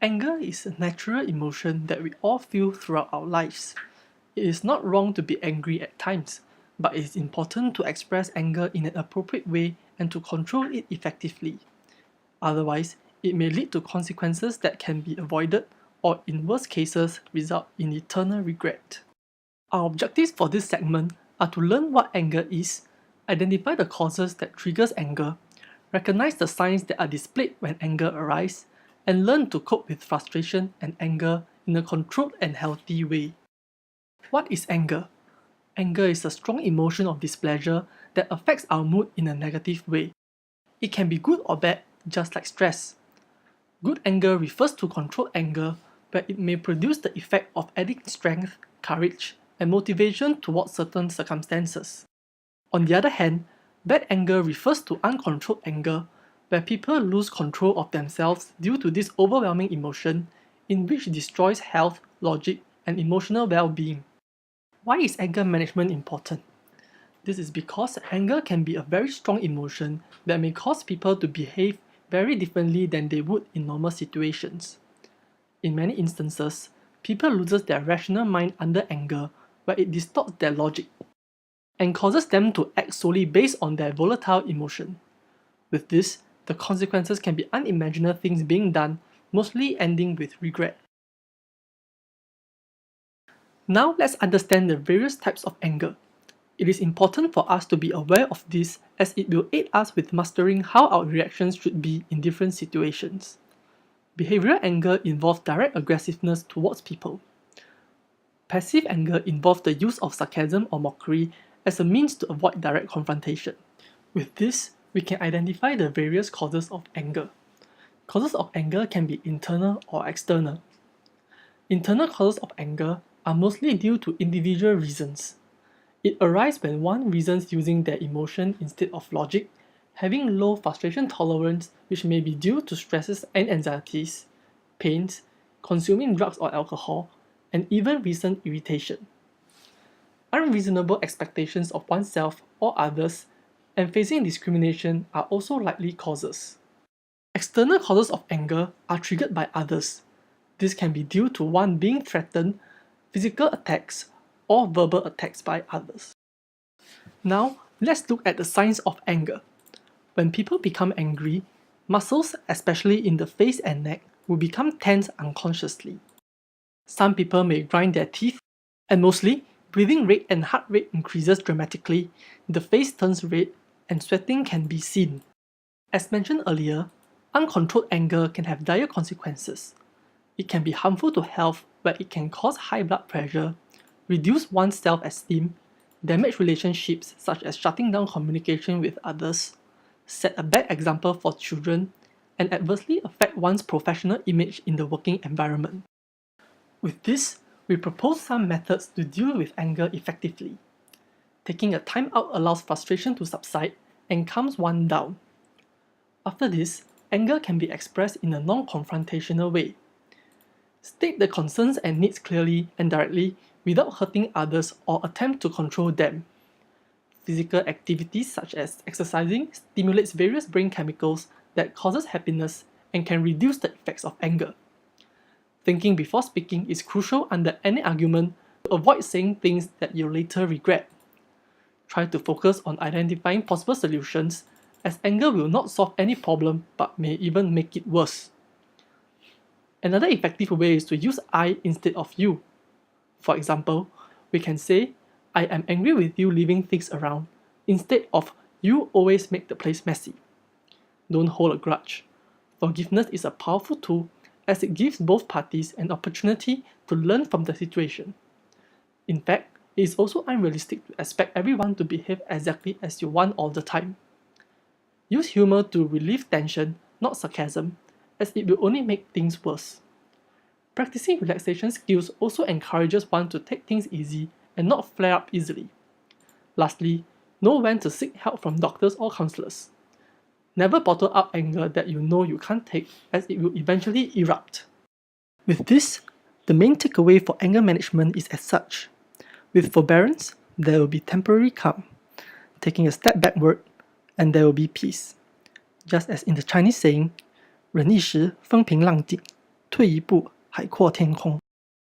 Anger is a natural emotion that we all feel throughout our lives. It is not wrong to be angry at times, but it is important to express anger in an appropriate way and to control it effectively. Otherwise, it may lead to consequences that can be avoided or, in worst cases, result in eternal regret. Our objectives for this segment are to learn what anger is, identify the causes that triggers anger, recognize the signs that are displayed when anger arises, and learn to cope with frustration and anger in a controlled and healthy way. What is anger? Anger is a strong emotion of displeasure that affects our mood in a negative way. It can be good or bad, just like stress. Good anger refers to controlled anger, where it may produce the effect of adding strength, courage, and motivation towards certain circumstances. On the other hand, bad anger refers to uncontrolled anger, where people lose control of themselves due to this overwhelming emotion, in which it destroys health, logic, and emotional well-being. Why is anger management important? This is because anger can be a very strong emotion that may cause people to behave very differently than they would in normal situations. In many instances, people lose their rational mind under anger, where it distorts their logic and causes them to act solely based on their volatile emotion. With this, the consequences can be unimaginable things being done, mostly ending with regret. Now let's understand the various types of anger. It is important for us to be aware of this as it will aid us with mastering how our reactions should be in different situations. Behavioral anger involves direct aggressiveness towards people. Passive anger involves the use of sarcasm or mockery as a means to avoid direct confrontation. With this, we can identify the various causes of anger. Causes of anger can be internal or external. Internal causes of anger are mostly due to individual reasons. It arises when one reasons using their emotion instead of logic, having low frustration tolerance, which may be due to stresses and anxieties, pains, consuming drugs or alcohol, and even recent irritation. Unreasonable expectations of oneself or others and facing discrimination are also likely causes. External causes of anger are triggered by others. This can be due to one being threatened, physical attacks, or verbal attacks by others. Now, let's look at the signs of anger. When people become angry, muscles, especially in the face and neck, will become tense unconsciously. Some people may grind their teeth, and mostly, breathing rate and heart rate increases dramatically, the face turns red, and sweating can be seen. As mentioned earlier, uncontrolled anger can have dire consequences. It can be harmful to health, where it can cause high blood pressure, reduce one's self-esteem, damage relationships such as shutting down communication with others, set a bad example for children, and adversely affect one's professional image in the working environment. With this, we propose some methods to deal with anger effectively. Taking a time out allows frustration to subside and calms one down. After this, anger can be expressed in a non-confrontational way. State the concerns and needs clearly and directly without hurting others or attempt to control them. Physical activities such as exercising stimulates various brain chemicals that causes happiness and can reduce the effects of anger. Thinking before speaking is crucial under any argument to avoid saying things that you'll later regret. Try to focus on identifying possible solutions, as anger will not solve any problem but may even make it worse. Another effective way is to use I instead of you. For example, we can say, I am angry with you leaving things around, instead of you always make the place messy. Don't hold a grudge. Forgiveness is a powerful tool as it gives both parties an opportunity to learn from the situation. In fact, it is also unrealistic to expect everyone to behave exactly as you want all the time. Use humor to relieve tension, not sarcasm, as it will only make things worse. Practicing relaxation skills also encourages one to take things easy and not flare up easily. Lastly, know when to seek help from doctors or counselors. Never bottle up anger that you know you can't take, as it will eventually erupt. With this, the main takeaway for anger management is as such. With forbearance, there will be temporary calm. Taking a step backward, and there will be peace. Just as in the Chinese saying, 忍一时，风平浪静.退一步，海阔天空。